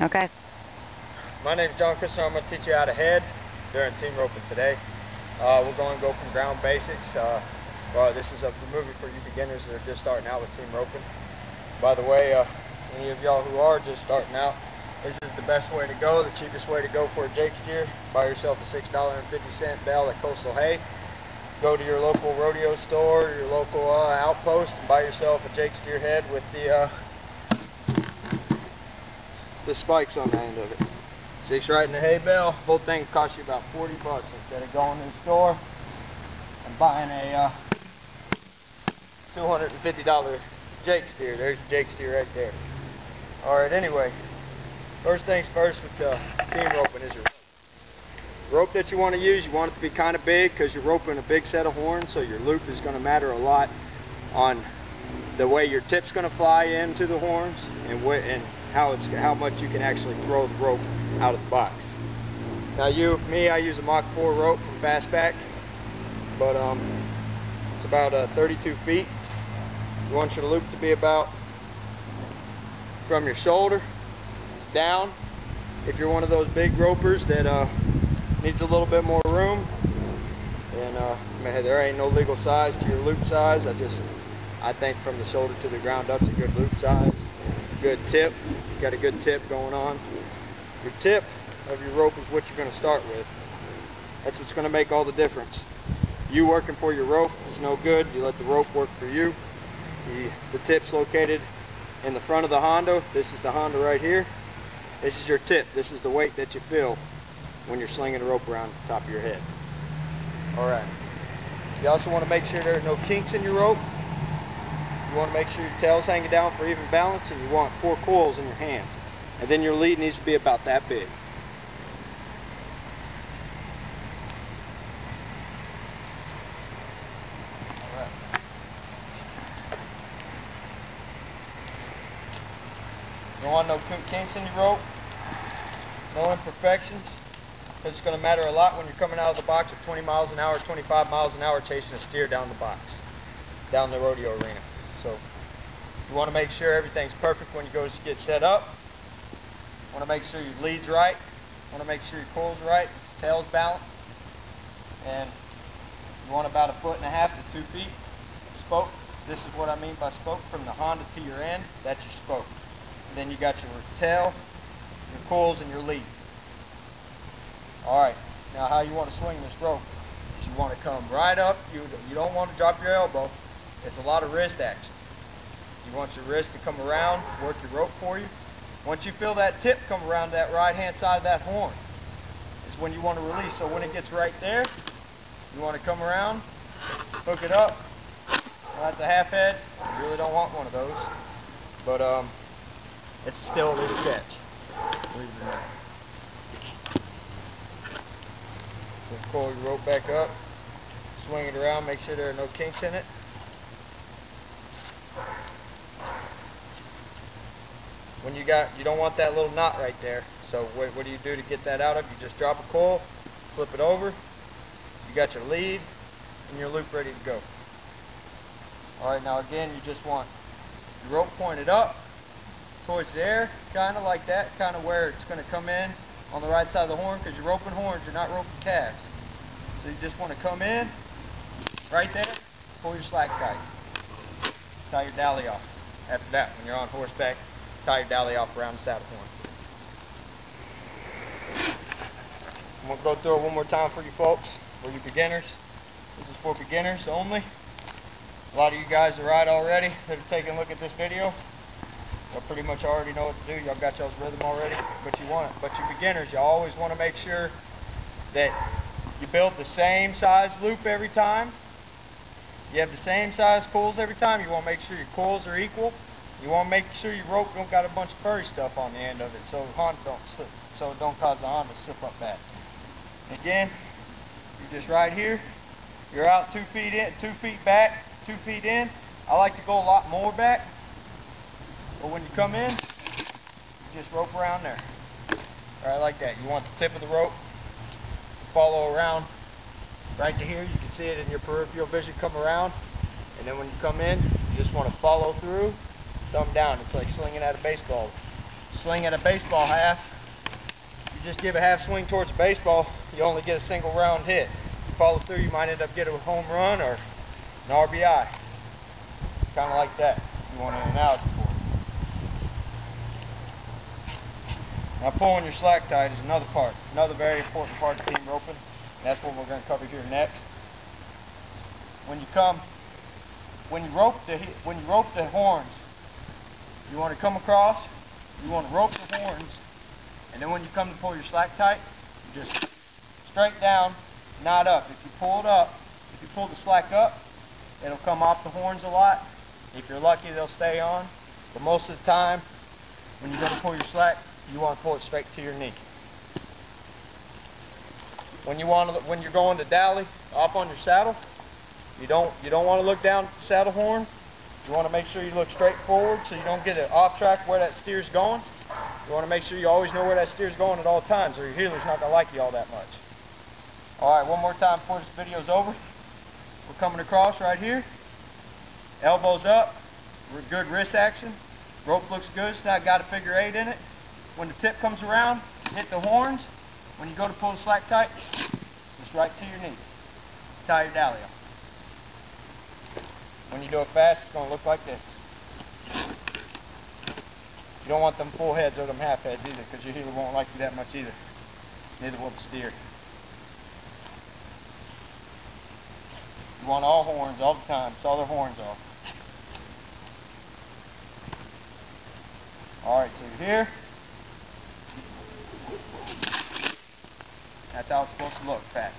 Okay. My name is John Christopher. I'm going to teach you how to head during team roping today. We're going to go from ground basics. Well, this is a movie for you beginners that are just starting out with team roping. By the way, any of y'all who are just starting out, this is the best way to go, the cheapest way to go for a Jake steer. Buy yourself a $6.50 bell at Coastal Hay. Go to your local rodeo store, your local outpost, and buy yourself a Jake steer head with the spikes on the end of it. Six right in the hay bale. Whole thing costs you about 40 bucks instead of going to the store and buying a $250 Jake steer. There's your Jake steer right there. Alright, anyway, first things first with team roping is your rope. The rope that you want to use, you want it to be kind of big because you're roping a big set of horns, so your loop is going to matter a lot on the way your tip's going to fly into the horns and how much you can actually throw the rope out of the box. Now I use a Mach 4 rope from Fastback, but it's about 32 feet. You want your loop to be about from your shoulder down. If you're one of those big ropers that needs a little bit more room, then there ain't no legal size to your loop size. I think from the shoulder to the ground up's a good loop size. Good tip. You got a good tip going on. Your tip of your rope is what you're going to start with. That's what's going to make all the difference. You working for your rope is no good. You let the rope work for you. The tip's located in the front of the Hondo. This is the Hondo right here. This is your tip. This is the weight that you feel when you're slinging the rope around the top of your head. Alright. You also want to make sure there's no kinks in your rope. You want to make sure your tail's hanging down for even balance, and you want 4 coils in your hands. And then your lead needs to be about that big. Alright. You don't want no kinks in your rope, no imperfections. It's going to matter a lot when you're coming out of the box at 20 miles an hour, 25 miles an hour chasing a steer down the box, down the rodeo arena. So you want to make sure everything's perfect when you go to get set up. You want to make sure your lead's right. You want to make sure your coil's right, tail's balanced. And you want about 1.5 to 2 feet spoke. This is what I mean by spoke. From the Honda to your end, that's your spoke. And then you got your tail, your coils, and your lead. Alright, now how you want to swing this rope is you want to come right up. You don't want to drop your elbow. It's a lot of wrist action. You want your wrist to come around, work your rope for you. Once you feel that tip come around that right hand side of that horn, is when you want to release. So when it gets right there, you want to come around, hook it up. Well, that's a half head. You really don't want one of those. But it's still a little catch. Just pull your rope back up, swing it around, make sure there are no kinks in it. When you don't want that little knot right there. So what do you do to get that out of? You just drop a coil, flip it over. You got your lead and your loop ready to go. Alright, now again, you just want your rope pointed up towards the air, kind of like that, kind of where it's going to come in on the right side of the horn, because you're roping horns, you're not roping calves. So you just want to come in right there, pull your slack tight, tie your dally off. After that, when you're on horseback, tie your dally off around the saddle horn. I'm going to go through it one more time for you folks, for you beginners. This is for beginners only. A lot of you guys are right already that are taking a look at this video. Y'all pretty much already know what to do. Y'all got y'all's rhythm already, but you beginners, you always want to make sure that you build the same size loop every time. You have the same size coils every time. You want to make sure your coils are equal. You want to make sure your rope don't got a bunch of furry stuff on the end of it, so it don't cause the Honda to slip up bad. Again, you're just right here. You're out 2 feet in, 2 feet back, 2 feet in. I like to go a lot more back. But when you come in, you just rope around there. Alright, like that. You want the tip of the rope to follow around right to here. You can see it in your peripheral vision come around. And then when you come in, you just want to follow through, thumb down. It's like slinging at a baseball swing at a baseball half. You just give a half swing towards the baseball, you only get a single round hit. If you follow through, you might end up getting a home run or an RBI. Kind of like that. You want an analogy for it. Now pulling your slack tight is another part, another very important part of team roping. And that's what we're going to cover here next. When you rope the horns, you want to come across, you want to rope the horns, and then when you come to pull your slack tight, you just straight down, not up. If you pull it up, if you pull the slack up, it'll come off the horns a lot. If you're lucky, they'll stay on. But most of the time, when you go to pull your slack, you want to pull it straight to your knee. When you're going to dally off on your saddle, you don't want to look down at the saddle horn. You want to make sure you look straight forward so you don't get it off track where that steer's going. You want to make sure you always know where that steer's going at all times, or your heeler's not going to like you all that much. Alright, one more time before this video's over. We're coming across right here. Elbows up. Good wrist action. Rope looks good. It's not got a figure 8 in it. When the tip comes around, hit the horns. When you go to pull the slack tight, just right to your knee. Tie your dally up. When you do it fast, it's going to look like this. You don't want them full heads or them half heads either, because your heeler won't like you that much either. Neither will the steer. You want all horns all the time. Saw their horns off. Alright, so you're here. That's how it's supposed to look, fast.